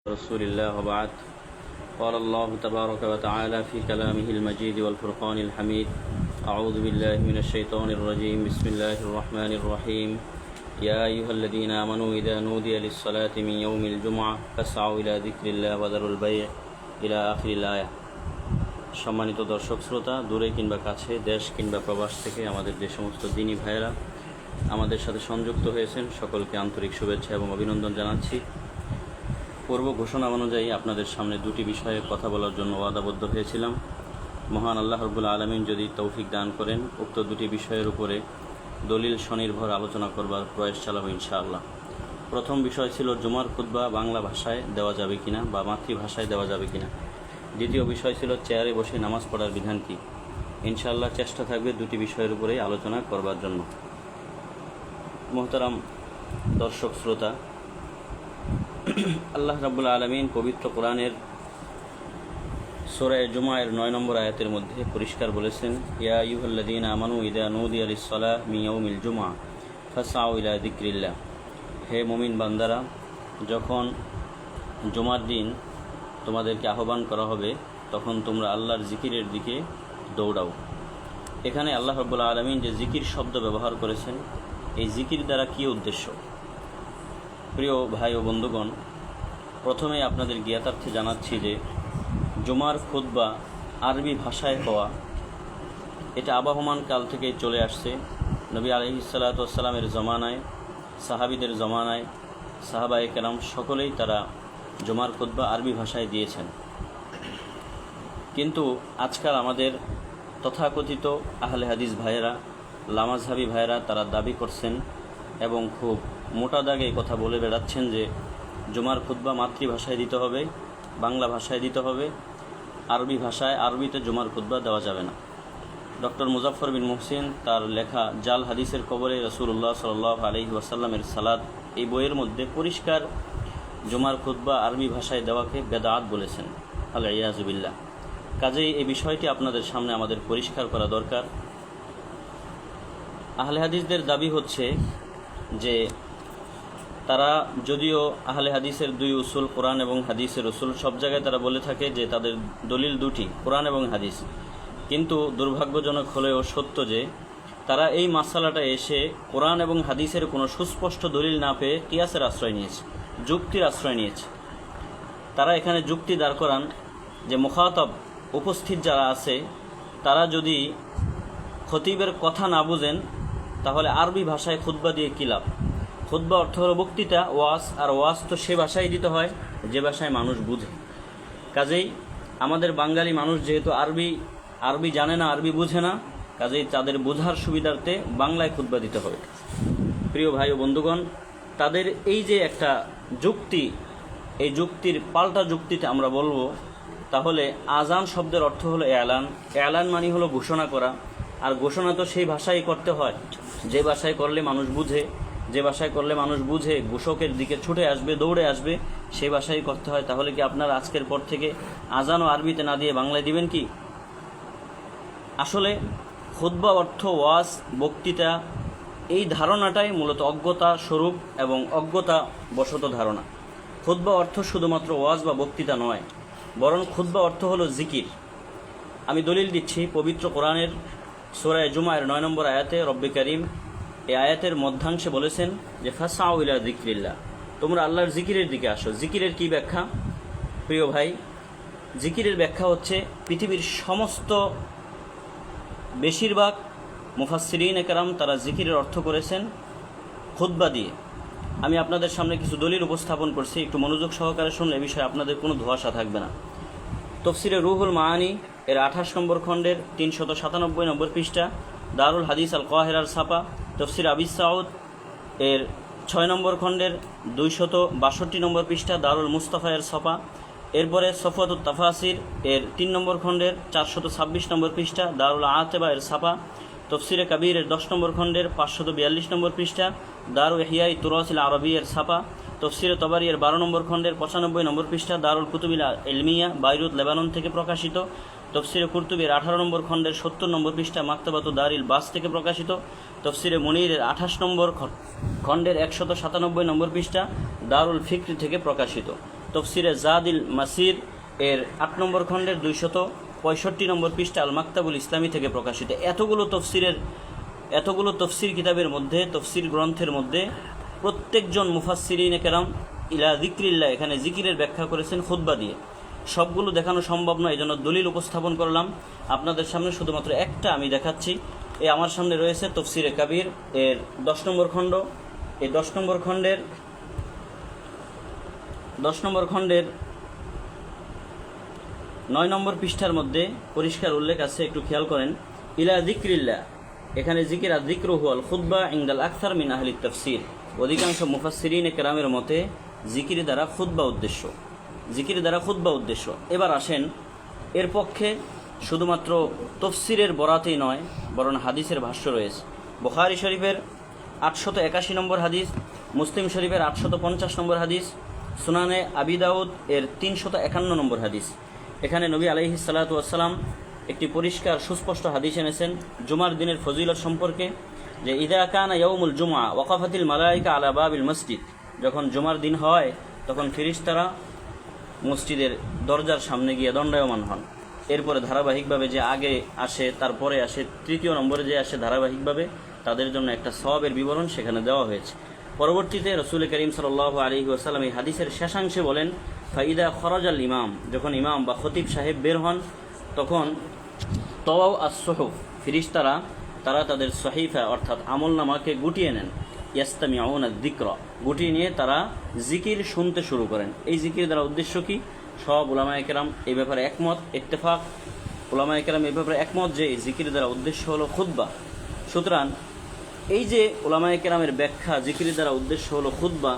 رسول الله وبعد. قال الله تبارك وتعالى في كلامه المجيد والفرقان الحميد: أعوذ بالله من الشيطان الرجيم. بسم الله الرحمن الرحيم. يا أيها الذين آمنوا إذا نودي للصلاة من يوم الجمعة فاسعوا إلى ذكر الله وذروا البيع إلى آخر الآية. সম্মানিত দর্শক শ্রোতা, দূরে কিংবা কাছে, দেশ কিংবা প্রবাস থেকে আমাদের যে সমস্ত দিনী ভাইয়েরা আমাদের সাথে সংযুক্ত হয়েছেন, সকলকে আন্তরিক শুভেচ্ছা এবং অভিনন্দন জানাচ্ছি। পূর্ব ঘোষণা অনুযায়ী আপনাদের সামনে দুটি বিষয়ে কথা বলার জন্য ওয়াদাবদ্ধ হয়েছিলাম। মহান আল্লাহ রাব্বুল আলামিন যদি তৌফিক দান করেন, উক্ত দুটি বিষয়ের উপরে দলিল স্বনির্ভর আলোচনা করবার প্রয়াস চালাবো ইনশাআল্লাহ। প্রথম বিষয় ছিল জুমার খুতবা বাংলা ভাষায় দেওয়া যাবে কিনা বা মাতৃভাষায় দেওয়া যাবে কিনা। দ্বিতীয় বিষয় ছিল চেয়ারে বসে নামাজ পড়ার বিধান কী। ইনশাআল্লাহ চেষ্টা থাকবে দুটি বিষয়ের উপরেই আলোচনা করবার জন্য। মোহতারাম দর্শক শ্রোতা, আল্লাহ রাব্বুল আলামিন পবিত্র কোরআনের সূরা জুমায়ের 9 নম্বর আয়াতের মধ্যে পরিষ্কার বলেছেন, ইয়া আইয়ুহাল্লাযীনা আমানু ইযা নুদিয়া লিস-সালাহ মিন ইয়াউমিল জুমআ ফাসআউ ইলা যিকরিল্লাহ। হে মুমিন বান্দারা, যখন জুমার দিন তোমাদেরকে আহ্বান করা হবে তখন তোমরা আল্লাহর জিকিরের দিকে দৌড়াও। এখানে আল্লাহ রাব্বুল আলামিন যে জিকির শব্দ ব্যবহার করেছেন, এই জিকির দ্বারা কী উদ্দেশ্য? প্রিয় ভাই ও বন্ধুগণ, প্রথমে আপনাদের জ্ঞাতার্থে জানাচ্ছি যে জুমার খুতবা আরবি ভাষায় হওয়া এটা আবহমান কাল থেকে চলে আসছে। নবী আলাইহিস সালাতু ওয়াস সালামের জমানায়, সাহাবীদের জমানায়, সাহাবায়ে কেরাম সকলেই তারা জুমার খুতবা আরবি ভাষায় দিয়েছেন। কিন্তু আজকাল আমাদের তথাকথিত আহলে হাদিস ভাইয়েরা, লামাযহাবী ভাইয়েরা তারা দাবি করছেন এবং খুব মোটা দাগে কথা বলে বেড়াচ্ছেন যে জুমার খুতবা মাতৃভাষায় দিতে হবে, বাংলা ভাষায় দিতে হবে, আরবিতে জুমার খুতবা দেওয়া যাবে না। ডক্টর মুজাফফর বিন মুহসিন তার লেখা জাল হাদিসের কবরে রাসূলুল্লাহ সাল্লাল্লাহু আলাইহি ওয়াসাল্লামের সালাত এই বইয়ের মধ্যে পরিষ্কার জুমার খুতবা আরবি ভাষায় দেওয়াকে বেদাত বলেছেন, আল ইয়াযু বিল্লাহ। কাজেই এই বিষয়টি আপনাদের সামনে আমাদের পরিষ্কার করা দরকার। আহলে হাদিসদের দাবি হচ্ছে যে তারা যদিও আহলে হাদিসের দুই উসুল কোরআন এবং হাদিসের উসুল, সব জায়গায় তারা বলে থাকে যে তাদের দলিল দুটি, কোরআন এবং হাদিস। কিন্তু দুর্ভাগ্যজনক হলেও সত্য যে তারা এই মাসালাটা এসে কোরআন এবং হাদিসের কোনো সুস্পষ্ট দলিল না পেয়ে কিয়াসের আশ্রয় নিয়েছে, যুক্তির আশ্রয় নিয়েছে। তারা এখানে যুক্তি দাঁড় করান যে মুখাতাব, উপস্থিত যারা আছে, তারা যদি খতিবের কথা না বুঝেন তাহলে আরবি ভাষায় খুতবা দিয়ে কী লাভ? খুতবা অর্থ হলো বক্তৃতা, ওয়াজ, আর ওয়াজ তো সে ভাষায় দিতে হয় যে ভাষায় মানুষ বুঝে। কাজেই আমাদের বাঙালি মানুষ যেহেতু আরবি জানে না, আরবি বুঝে না, কাজেই তাদের বোঝার সুবিধার্থে বাংলায় খুতবা দিতে হবে। প্রিয় ভাই ও বন্ধুগণ, তাদের এই যে একটা যুক্তি, এই যুক্তির পাল্টা যুক্তিতে আমরা বলবো তাহলে আজান শব্দের অর্থ হলো এলান। এলান মানে হলো ঘোষণা করা, আর ঘোষণা তো সেই ভাষায় করতে হয় যে ভাষায় করলে মানুষ বুঝে। যে ভাষায় করলে মানুষ বুঝে, ঘোষকের দিকে ছুটে আসবে, দৌড়ে আসবে, সেই ভাষায় করতে হয়। তাহলে কি আপনারা আজকের পর থেকে আজানও আরবিতে না দিয়ে বাংলায় দিবেন কি? আসলে খুতবা অর্থ ওয়াজ, বক্তৃতা, এই ধারণাটাই মূলত অজ্ঞতা স্বরূপ এবং অজ্ঞতা বশত ধারণা। খুতবা অর্থ শুধুমাত্র ওয়াজ বা বক্তৃতা নয়, বরং খুতবা অর্থ হলো জিকির। আমি দলিল দিচ্ছি, পবিত্র কোরআনের সূরা জুমায়ের 9 নম্বর আয়াতে রব্বে কারীম এই আয়াতের মধ্যাংশে বলেছেন যে ফাসআউ ইলা যিকরিল্লাহ, তোমরা আল্লাহর জিকিরের দিকে আসো। জিকিরের কি ব্যাখ্যা? প্রিয় ভাই, জিকিরের ব্যাখ্যা হচ্ছে পৃথিবীর সমস্ত বেশিরভাগ মুফাসসিরিন একরাম তারা জিকিরের অর্থ করেছেন খুতবা দিয়ে। আমি আপনাদের সামনে কিছু দলিল উপস্থাপন করছি, একটু মনোযোগ সহকারে শুনলে এ বিষয়ে আপনাদের কোনো ধোঁয়াশা থাকবে না। তফসিরে রুহুল মাআনি এর 28 নম্বর খণ্ডের 397 নম্বর পৃষ্ঠা, দারুল হাদিস আল কাহিরার ছাপা। তফসির আবি সাউদ এর 6 নম্বর খণ্ডের 262 নম্বর পৃষ্ঠা, দারুল মুস্তাফা এর ছাপা। এরপরে সফওয়াতুত তাফাসির এর 3 নম্বর খণ্ডের 426 নম্বর পৃষ্ঠা, দারুল আতেবা এর ছাপা। তফসিরে কাবীর এর 10 নম্বর খণ্ডের 542 নম্বর পৃষ্ঠা, দারুল ইহয়াই তুরাসিল আরবি এর ছাপা। তফসিরে তবারি এর 12 নম্বর খণ্ডের 95 নম্বর পৃষ্ঠা, দারুল কুতুবিল ইলমিয়া, বাইরুত, লেবানন থেকে প্রকাশিত। তফসিরে কুরতুবীর 18 নম্বর খণ্ডের 70 নম্বর পৃষ্ঠা, মাকতাবাতু দারিল বাস থেকে প্রকাশিত। তফসিরে মুনিরের 28 নম্বর খণ্ডের 197 নম্বর পৃষ্ঠা, দারুল ফিকর থেকে প্রকাশিত। তফসিরে জাদিল মাসির এর 8 নম্বর খণ্ডের 265 নম্বর পৃষ্ঠা আল মাকতাবুল ইসলামী থেকে প্রকাশিত। এতগুলো তফসির কিতাবের মধ্যে, তফসির গ্রন্থের মধ্যে প্রত্যেকজন মুফাসসিরিনে কেরাম ইলা যিকরিল্লাহ, এখানে জিকিরের ব্যাখ্যা করেছেন খুতবা দিয়ে। সবগুলো দেখানো সম্ভব নয়, এজন্য দলিল উপস্থাপন করলাম আপনাদের সামনে। শুধুমাত্র একটা আমি দেখাচ্ছি। আমার সামনে রয়েছে তফসিরে কাবির এর 10 নম্বর খণ্ড। এই 10 নম্বর খণ্ডের 9 নম্বর পৃষ্ঠার মধ্যে পরিষ্কার উল্লেখ আছে, একটু খেয়াল করেন। ইলা যিকরিল্লাহ, এখানে জিকির আর যিকরু হুয়াল খুতবা ইনদাল আকসার মিন আহলি তাফসীর। অধিকাংশ মুফাসসিরিনে কেরামের মতে জিকির দ্বারা খুতবা উদ্দেশ্য। এবার আসেন, এর পক্ষে শুধুমাত্র তফসিরের বরাতেই নয়, বরং হাদিসের ভাষ্য রয়েছে। বুখারী শরীফের 881 নম্বর হাদিস, মুসলিম শরীফের 850 নম্বর হাদিস, সুনানে আবি দাউদ এর 351 নম্বর হাদিস। এখানে নবী আলাইহিস সালাতু ওয়াসসালাম একটি পরিষ্কার সুস্পষ্ট হাদিস এনেছেন জুমার দিনের ফজিলত সম্পর্কে, যে ইদা কানা ইয়াউমুল জুমআ ওয়াকাফাতিল মালায়েকা আলা বাবিল মসজিদ, যখন জুমার দিন হয় তখন ফেরেশতারা মসজিদের দরজার সামনে গিয়ে দণ্ডায়মান হন। এরপরে ধারাবাহিকভাবে যে আগে আসে, তারপরে আসে, তৃতীয় নম্বরে যে আসে ধারাবাহিকভাবে, তাদের জন্য একটা সওয়াবের বিবরণ সেখানে দেওয়া হয়েছে। পরবর্তীতে রাসূল করিম সাল্লাল্লাহু আলাইহি ওয়াসাল্লাম এই হাদিসের শেষাংশে বলেন, ফাইদা খরাজাল ইমাম, যখন ইমাম বা খতিব সাহেব বের হন তখন তওয়াউ আস-সুহুফ, ফেরেশতারা তারা তাদের সহিফা অর্থাৎ আমলনামাকে গুটিয়ে নেন। ইয়াস্তামিউনা যিকরা, গুটিয়ে নিয়ে তারা জিকির শুনতে শুরু করেন। এই জিকির দ্বারা উদ্দেশ্য কি? সব উলামায়ে কেরাম এই ব্যাপারে একমত, ইত্তেফাক। উলামায়ে কেরাম এই ব্যাপারে একমত যে এই জিকির দ্বারা উদ্দেশ্য হলো খুতবা। সুতরাং এই যে উলামায়ে কেরামের ব্যাখ্যা, জিকির দ্বারা উদ্দেশ্য হলো খুতবা,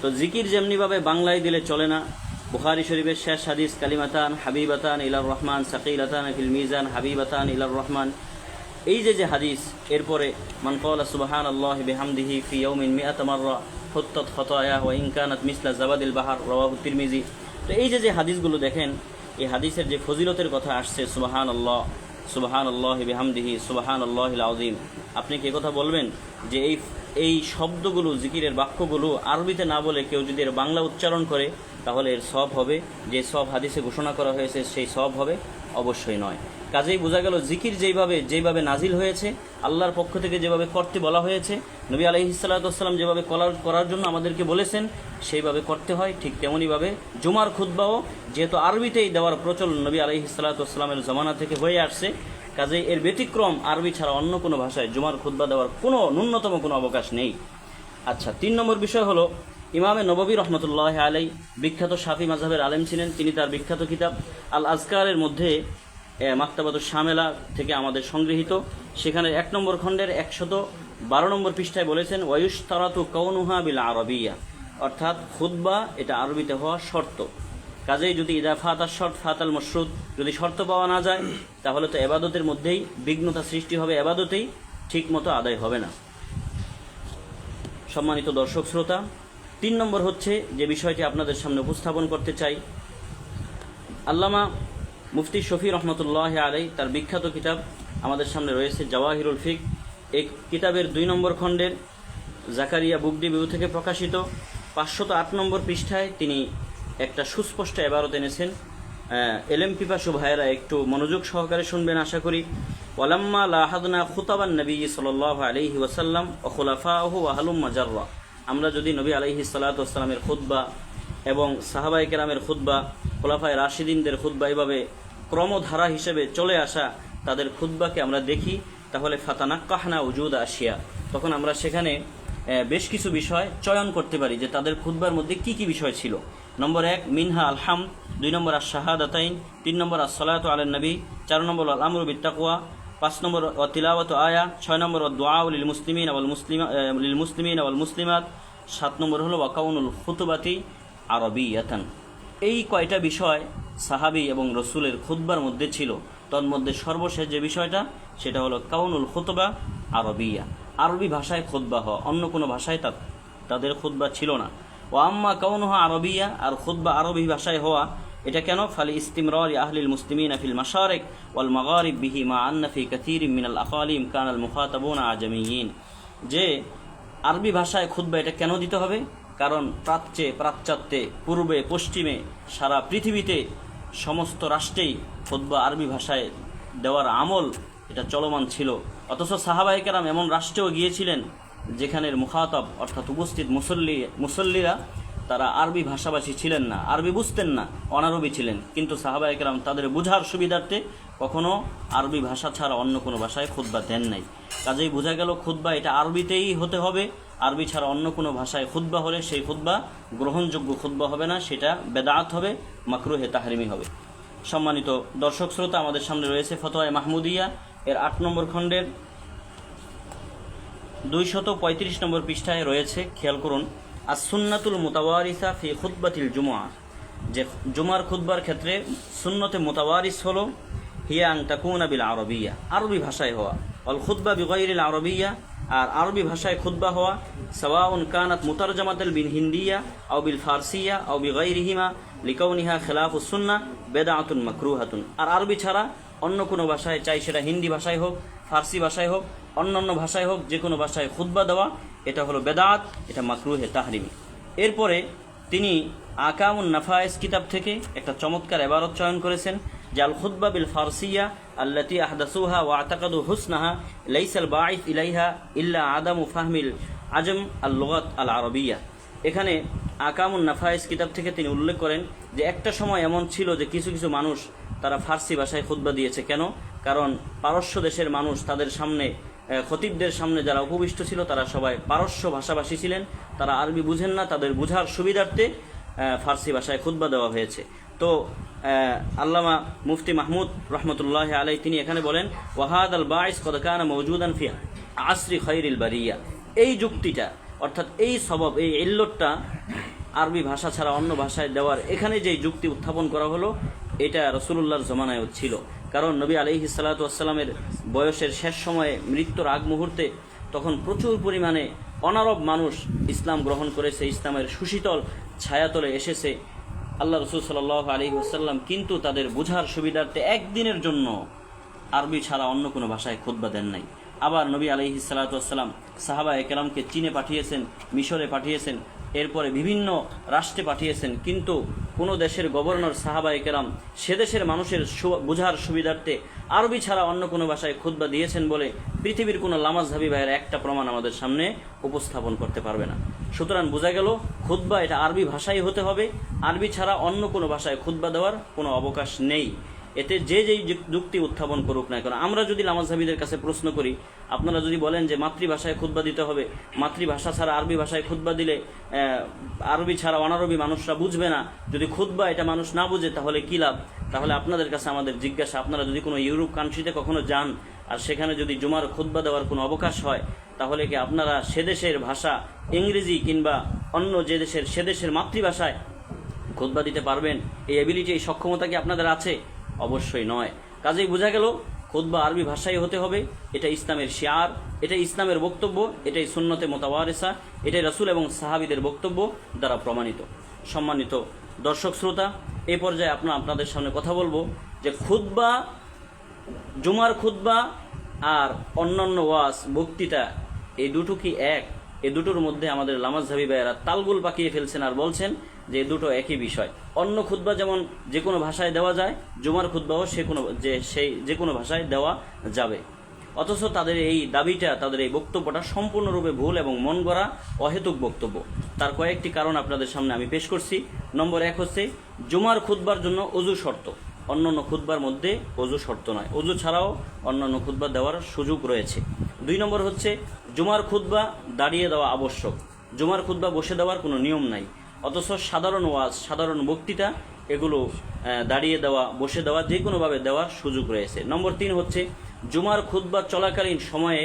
তো জিকির যেমনিভাবে বাংলায় দিলে চলে না। বুখারী শরীফের শেষ হাদিস, কালিমাতান হাবিবাতান ইলার রহমান সাকিলাতান ফিল মিজান হাবিবাতান ইলার রহমান, এই যে হাদিস, এরপরে মান ক্বালা সুবহানাল্লাহি বিহামদিহি ফি ইয়াউমিন মিআতা মাররা হুত্তাত খাতায়াহু ওয়া ইন কানাত মিসলা জাবাদিল বাহর, রাওয়াহু তিরমিজি। তো এই যে হাদিসগুলো দেখেন, এই হাদিসের যে ফজিলতের কথা আসছে, সুবহানাল্লাহি বিহামদিহি সুবহানাল্লাহিল আযীম, আপনি কি কথা বলবেন যে এই শব্দগুলো, জিকিরের বাক্যগুলো আরবিতে না বলে কেউ যদি এর বাংলা উচ্চারণ করে তাহলে এর সওয়াব হবে? যে সওয়াব হাদিসে ঘোষণা করা হয়েছে সেই সওয়াব হবে? অবশ্যই নয়। কাজেই বোঝা গেল জিকির যেভাবে নাজিল হয়েছে, আল্লাহর পক্ষ থেকে যেভাবে করতে বলা হয়েছে, নবী আলাইহিস সালাতু ওয়াসসালাম যেভাবে করার জন্য আমাদেরকে বলেছেন সেইভাবে করতে হয়। ঠিক তেমনিভাবে জুমার খুতবাও যেহেতু আরবিতেই দেওয়ার প্রচলন নবী আলাইহিস সালাতু ওয়াসসালামের জমানা থেকে হয়ে আসছে, কাজেই এর ব্যতিক্রম আরবি ছাড়া অন্য কোনো ভাষায় জুমার খুতবা দেওয়ার ন্যূনতম কোনো অবকাশ নেই। আচ্ছা, 3 নম্বর বিষয় হলো, ইমামে নববী রহমতুল্লাহ আলাই বিখ্যাত শাফি মাযহাবের আলেম ছিলেন। তিনি তার বিখ্যাত কিতাব আল আজকারের মধ্যে মাকতাবাতুশ শামেলা থেকে আমাদের সংগৃহীত, সেখানে 1 নম্বর খণ্ডের 112 নম্বর পৃষ্ঠায় বলেছেন, ওয়ায়ুশতারাতু কাউনুহা বিল আরবিয়া, অর্থাৎ খুতবা এটা আরবিতে হওয়া শর্ত। কাজেই যদি ইদা ফাতাশ শর্ত ফাতাল মাশরুত, যদি শর্ত পাওয়া না যায় তাহলে তো ইবাদতের মধ্যেই বিঘ্নতা সৃষ্টি হবে, ইবাদতেই ঠিকমতো আদায় হবে না। সম্মানিত দর্শক শ্রোতা, 3 নম্বর হচ্ছে যে বিষয়টি আপনাদের সামনে উপস্থাপন করতে চাই, আল্লামা মুফতি শফি রহমতুল্লাহ আলাই তার বিখ্যাত কিতাব আমাদের সামনে রয়েছে জাওয়াহিরুল ফিক। এই কিতাবের 2 নম্বর খণ্ডের জাকারিয়া বুক রিভিউ থেকে প্রকাশিত 508 নম্বর পৃষ্ঠায় তিনি একটা সুস্পষ্ট ইবারত এনেছেন। এলেম পিপাসু ভাইয়েরা একটু মনোযোগ সহকারে শুনবেন আশা করি। ওয়ালাম্মা লাহাদনা খুতাবান নবী সাল্লাল্লাহু আলাইহি ওয়াসাল্লাম ওয়া খুলাফাহু ওয়া হালুম্মা জাররা, আমরা যদি নবী আলাইহিস সালাতু ওয়াসসালামের খুতবা এবং সাহাবায়ে কেরামের খুতবা, খোলাফায়ে রাশিদিনদের খুতবা, এভাবে ক্রমধারা হিসেবে চলে আসা তাদের খুতবাকে আমরা দেখি, তাহলে ফাতানাক্কাহনা উজুদ আশিয়া, তখন আমরা সেখানে বেশ কিছু বিষয় চয়ন করতে পারি যে তাদের খুতবার মধ্যে কি কি বিষয় ছিল। নম্বর 1 মিনহা আলহাম, 2 নম্বর আশ-শাহাদাতাইন, 3 নম্বর আস-সালাতু আলান নবী, 4 নম্বর আল আমরু বিত তাকওয়া, 5 নম্বর তিলাওয়াতু আয়া, 6 নম্বর দুআ লিল মুসলিমিন ওয়াল মুসলিমাত, 7 নম্বর হলো ওয়াকাউনুল খুতবাতি আরবিয়াতান। এই কয়টা বিষয় সাহাবী এবং রসুলের খুতবার মধ্যে ছিল। তন্মধ্যে সর্বশেষ যে বিষয়টা সেটা হলো কাউনুল খুতবা আরবিয়া, আরবি ভাষায় খুতবা হওয়া, অন্য কোনো ভাষায় তাদের খুতবা ছিল না। ও আম্মা কাউনুহা আরবিয়া, আর খুতবা আরবি ভাষায় হওয়া এটা কেন? ফালি ইস্তিমরারি আহলিল মুসলিমিনা ফিল মাশারিক ওয়াল মাগারিব বিহি মা আন্না ফি কাসীরিন মিনাল আকালিম কানাল মুখাতাবুনা আজামিয়িন, যে আরবি ভাষায় খুতবা এটা কেন দিতে হবে? কারণ প্রাচ্যে, পাশ্চাত্যে, পূর্বে, পশ্চিমে, সারা পৃথিবীতে সমস্ত রাষ্ট্রেই খুতবা আরবি ভাষায় দেওয়ার আমল এটা চলমান ছিল। অথচ সাহাবায়ে কেরাম এমন রাষ্ট্রেও গিয়েছিলেন যেখানের মুখাতাব অর্থাৎ উপস্থিত মুসল্লিরা তারা আরবি ভাষাভাষী ছিলেন না, আরবি বুঝতেন না, অনারবি ছিলেন, কিন্তু সাহাবায়ে কেরাম তাদের বুঝার সুবিধার্থে কখনো আরবি ভাষা ছাড়া অন্য কোনো ভাষায় খুতবা দেন নাই। কাজেই বোঝা গেল খুতবা এটা আরবিতেই হতে হবে, আরবি ছাড়া অন্য কোনো ভাষায় খুতবা হলে সেই খুতবা গ্রহণযোগ্য খুতবা হবে না, সেটা বেদাত হবে, মাকরুহে তাহরিমি হবে। সম্মানিত দর্শক শ্রোতা, আমাদের সামনে রয়েছে ফতোয়ায়ে মাহমুদিয়া এর 8 নম্বর খণ্ডের 235 নম্বর পৃষ্ঠায় রয়েছে, খেয়াল করুন, as-সুন্নাতুল মুতাওয়ারিসা ফি খুতবাতিল জুমআ, যে জুমার খুতবার ক্ষেত্রে সুন্নতে মুতাওয়ারিস হলো হিয়া আন তাকুনা বিল আরবিয়া, আরবি ভাষায় হওয়া, অল খুতবা বিগাইরিল আরবিয়া, আর আরবি ভাষায় খুতবা হওয়া, সাওয়াউন কানাত মুতারজামাতাল বিল হিন্দিয়া আও বিল ফারসিয়া আও বিগাইরিহিমা লিকাউনিহা খিলাফুস সুন্নাহ বিদআতুন মাকরুহাতুন। আর আরবি ছাড়া অন্য কোনো ভাষায়, চাই সেটা হিন্দি ভাষায় হোক, ফার্সি ভাষায় হোক, অন্যান্য ভাষায় হোক, যে কোনো ভাষায় খুতবা দেওয়া এটা হলো বেদাত, এটা মাকরুহে তাহরিমি। এরপরে তিনি আকামুন নাফায়েস কিতাব থেকে একটা চমৎকার ইবারত চয়ন করেছেন যে আল খুতবা বিল ফারসিয়া আল্লাতী আহদাসুহা ওয়া আতাকাদু হুসনাহা লাইসাল বাঈস ইলাইহা ইল্লা আদামু ফাহমিল আজম আল লুগাত আল আরবিয়া। এখানে আকামুন নাফায়েস কিতাব থেকে তিনি উল্লেখ করেন যে একটা সময় এমন ছিল যে কিছু কিছু মানুষ তারা ফার্সি ভাষায় খুতবা দিয়েছে। কেন? কারণ পারস্য দেশের মানুষ, তাদের সামনে খতিবদের সামনে যারা উপবিষ্ট ছিল তারা সবাই পারস্য ভাষাভাষী ছিলেন, তারা আরবি বুঝেন না, তাদের বুঝার সুবিধার্থে ফার্সি ভাষায় খুতবা দেওয়া হয়েছে। তো আল্লামা মুফতি মাহমুদ রহমতুল্লাহ আলাই তিনি এখানে বলেন, ওয়াহাদ আল বাঈস কদ কানা মওজুদান ফি আসরি খায়রিল বারিয়া, এই যুক্তিটা অর্থাৎ এই সবব, এই ইল্লতটা আরবি ভাষা ছাড়া অন্য ভাষায় দেওয়ার এখানে যে যুক্তি উত্থাপন করা হলো এটা রাসূলুল্লাহর জমানায়ও ছিল। কারণ নবী আলাইহিস সালাতু ওয়াস সালামের বয়সের শেষ সময়ে, মৃত্যুর আগ মুহূর্তে, তখন প্রচুর পরিমাণে অনারব মানুষ ইসলাম গ্রহণ করেছে, ইসলামের সুশীতল ছায়াতলে এসেছে। আল্লাহ রাসূল সাল্লাল্লাহু আলাইহি ওয়াসাল্লাম কিন্তু তাদের বুঝার সুবিধার্থে একদিনের জন্য আরবি ছাড়া অন্য কোনো ভাষায় খুতবা দেন নাই। আবার নবী আলাইহিস সালাতু ওয়াস সালাম সাহাবায়ে কেরামকে চীনে পাঠিয়েছেন, মিশরে পাঠিয়েছেন, এরপরে বিভিন্ন রাষ্ট্রে পাঠিয়েছেন, কিন্তু কোনো দেশের গভর্নর সাহাবায়ে কেরাম সে দেশের মানুষের বুঝার সুবিধার্থে আরবি ছাড়া অন্য কোনো ভাষায় খুতবা দিয়েছেন বলে পৃথিবীর কোনো লামাজহাবি ভাইয়ের একটা প্রমাণ আমাদের সামনে উপস্থাপন করতে পারবে না। সুতরাং বোঝা গেল খুতবা এটা আরবি ভাষাই হতে হবে, আরবি ছাড়া অন্য কোনো ভাষায় খুতবা দেওয়ার কোনো অবকাশ নেই। এতে যে যেই যুক্তি উত্থাপন করুক না কেন, আমরা যদি লামাজহাবিদের কাছে প্রশ্ন করি, আপনারা যদি বলেন যে মাতৃভাষায় খুতবা দিতে হবে, মাতৃভাষা ছাড়া আরবি ভাষায় খুতবা দিলে আরবি ছাড়া অনারবি মানুষরা বুঝবে না, যদি খুতবা এটা মানুষ না বুঝে তাহলে কী লাভ? তাহলে আপনাদের কাছে আমাদের জিজ্ঞাসা, আপনারা যদি কোনো ইউরোপ কান্ট্রিতে কখনো যান আর সেখানে যদি জুমার খুতবা দেওয়ার কোনো অবকাশ হয়, তাহলে কি আপনারা সে দেশের ভাষা ইংরেজি কিংবা অন্য যে দেশের সে দেশের মাতৃভাষায় খুতবা দিতে পারবেন? এই এবিলিটি, এই সক্ষমতা কি আপনাদের আছে? অবশ্যই নয়। কাজেই বোঝা গেল খুতবা আরবি ভাষায় হতে হবে, এটা ইসলামের শিয়ার, এটা ইসলামের বক্তব্য, এটাই সুন্নতে মুতাওয়ারিসা, এটাই রাসূল এবং সাহাবীদের বক্তব্য দ্বারা প্রমাণিত। সম্মানিত দর্শক শ্রোতা, এই পর্যায়ে আপনাদের সামনে কথা বলবো যে খুতবা, জুমার খুতবা আর অন্যান্য ওয়াজ, বক্তৃতা, এই দুটো কি এক? এই দুটোর মধ্যে আমাদের লামাজহাবি ভাইয়েরা তালগুল পাকিয়ে ফেলছেন আর বলছেন যে দুটো একই বিষয়। অন্য খুতবা যেমন যে কোনো ভাষায় দেওয়া যায়, জুমার খুতবাও যে কোনো ভাষায় দেওয়া যাবে। অথচ তাদের এই দাবিটা, তাদের এই বক্তব্যটা সম্পূর্ণরূপে ভুল এবং মন গড়া অহেতুক বক্তব্য। তার কয়েকটি কারণ আপনাদের সামনে আমি পেশ করছি। নম্বর 1 হচ্ছে জুমার খুতবার জন্য অজু শর্ত, অন্যান্য খুতবার মধ্যে অজু শর্ত নয়, অজু ছাড়াও অন্যান্য খুতবা দেওয়ার সুযোগ রয়েছে। 2 নম্বর হচ্ছে জুমার খুতবা দাঁড়িয়ে দেওয়া আবশ্যক, জুমার খুতবা বসে দেওয়ার কোনো নিয়ম নাই। অথচ সাধারণ ওয়াজ, সাধারণ বক্তৃতা এগুলো দাঁড়িয়ে দেওয়া, বসে দেওয়া, যে কোনোভাবে দেওয়ার সুযোগ রয়েছে। নম্বর 3 হচ্ছে জুমার খুতবা চলাকালীন সময়ে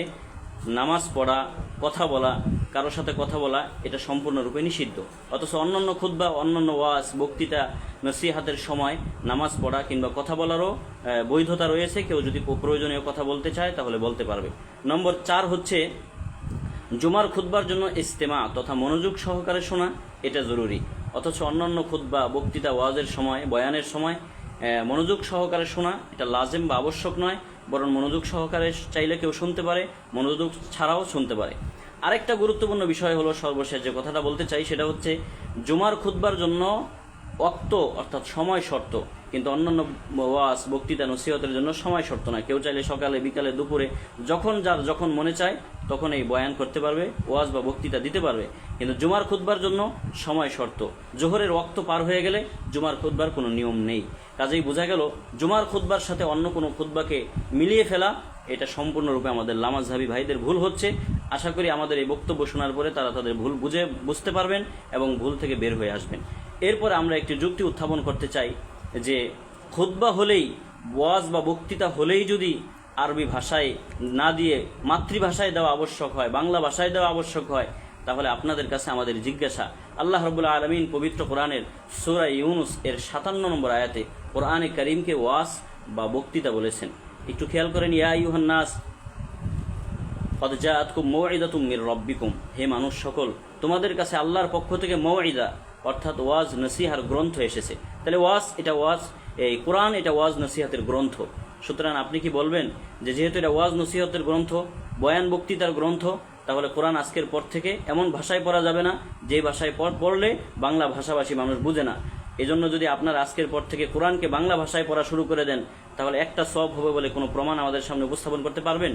নামাজ পড়া, কথা বলা, কারোর সাথে কথা বলা এটা সম্পূর্ণরূপে নিষিদ্ধ। অথচ অন্যান্য খুতবা, অন্যান্য ওয়াজ, বক্তৃতা, নসিহাতের সময় নামাজ পড়া কিংবা কথা বলারও বৈধতা রয়েছে। কেউ যদি প্রয়োজনীয় কথা বলতে চায় তাহলে বলতে পারবে। নম্বর 4 হচ্ছে জুমার খুতবার জন্য ইস্তেমা তথা মনোযোগ সহকারে শোনা এটা জরুরি। অথচ অন্যান্য খুতবা, বক্তৃতা, ওয়াজের সময়, বয়ানের সময় মনোযোগ সহকারে শোনা এটা লাজেম বা আবশ্যক নয়, বরং মনোযোগ সহকারে চাইলে কেউ শুনতে পারে, মনোযোগ ছাড়াও শুনতে পারে। আরেকটা গুরুত্বপূর্ণ বিষয় হলো, সর্বশেষ যে কথাটা বলতে চাই সেটা হচ্ছে জুমার খুতবার জন্য ওয়াক্ত অর্থাৎ সময় শর্ত, কিন্তু অন্যান্য ওয়াজ বক্তৃতা নসিহতের জন্য সময় শর্ত না। কেউ চাইলে সকালে বিকালে দুপুরে যখন যার যখন মনে চায় তখন এই বয়ান করতে পারবে, ওয়াজ বা বক্তৃতা দিতে পারবে, কিন্তু জুমার খুতবার জন্য সময় শর্ত। জোহরের ওয়াক্ত পার হয়ে গেলে জুমার খুতবার কোনো নিয়ম নেই। কাজেই বোঝা গেল জুমার খুতবার সাথে অন্য কোনো খুতবাকে মিলিয়ে ফেলা এটা সম্পূর্ণরূপে আমাদের লামাজহাবি ভাইদের ভুল হচ্ছে। আশা করি আমাদের এই বক্তব্য শোনার পরে তারা তাদের ভুল বুঝতে পারবেন এবং ভুল থেকে বের হয়ে আসবেন। এরপরে আমরা একটি যুক্তি উত্থাপন করতে চাই যে খুতবা হলেই, ওয়াজ বা বক্তৃতা হলেই যদি আরবি ভাষায় না দিয়ে মাতৃভাষায় দেওয়া আবশ্যক হয়, বাংলা ভাষায় দেওয়া আবশ্যক হয়, তাহলে আপনাদের কাছে আমাদের জিজ্ঞাসা, আল্লাহ রাব্বুল আলামিন পবিত্র কোরআনের সূরা ইউনুস এর 57 নম্বর আয়াতে কোরআনে কারীমকে ওয়াজ বা বক্তৃতা বলেছেন। একটু খেয়াল করেন, ইয়া আইয়ুহান নাস কদ জাআতকুম মাউইদাতুম মির রাব্বিকুম, হে মানুষ সকল, তোমাদের কাছে আল্লাহর পক্ষ থেকে মাউইদা অর্থাৎ ওয়াজ নসিহার গ্রন্থ এসেছে। তাহলে ওয়াজ এটা ওয়াজ, এই কোরআন এটা ওয়াজ নসিহতের গ্রন্থ। সুতরাং আপনি কি বলবেন যে যেহেতু এটা ওয়াজ নসিহতের গ্রন্থ, বয়ান বক্তৃতার গ্রন্থ, তাহলে কোরআন আজকের পর থেকে এমন ভাষায় পড়া যাবে না যে ভাষায় পড়লে বাংলা ভাষাভাষী মানুষ বুঝে না। এজন্য যদি আপনার আজকের পর থেকে কোরআনকে বাংলা ভাষায় পড়া শুরু করে দেন, তাহলে একটা সওয়াব হবে বলে কোনো প্রমাণ আমাদের সামনে উপস্থাপন করতে পারবেন?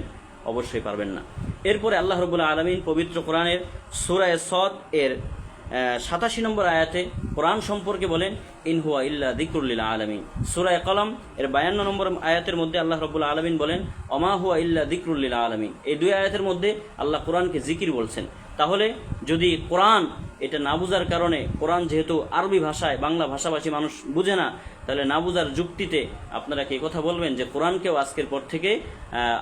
অবশ্যই পারবেন না। এরপরে আল্লাহ রাব্বুল আলামিন পবিত্র কোরআনের সূরা সদ এর 87 নম্বর আয়াতে কোরআন সম্পর্কে বলেন, ইন হুয়া ইল্লা যিকরুল লিল আলামিন। সূরা কলম এর 52 নম্বর আয়াতের মধ্যে আল্লাহ রাব্বুল আলামিন বলেন, অমা হুয়া ইল্লা যিকরুল লিল আলামিন। এই দুই আয়াতের মধ্যে আল্লাহ কোরআনকে জিকির বলছেন। তাহলে যদি কোরআন এটা না বুঝার কারণে, কোরআন যেহেতু আরবি ভাষায় বাংলা ভাষাভাষী মানুষ বুঝে না, তাহলে না বুঝার যুক্তিতে আপনারা কি কথা বলবেন যে কোরআনকেও আজকের পর থেকে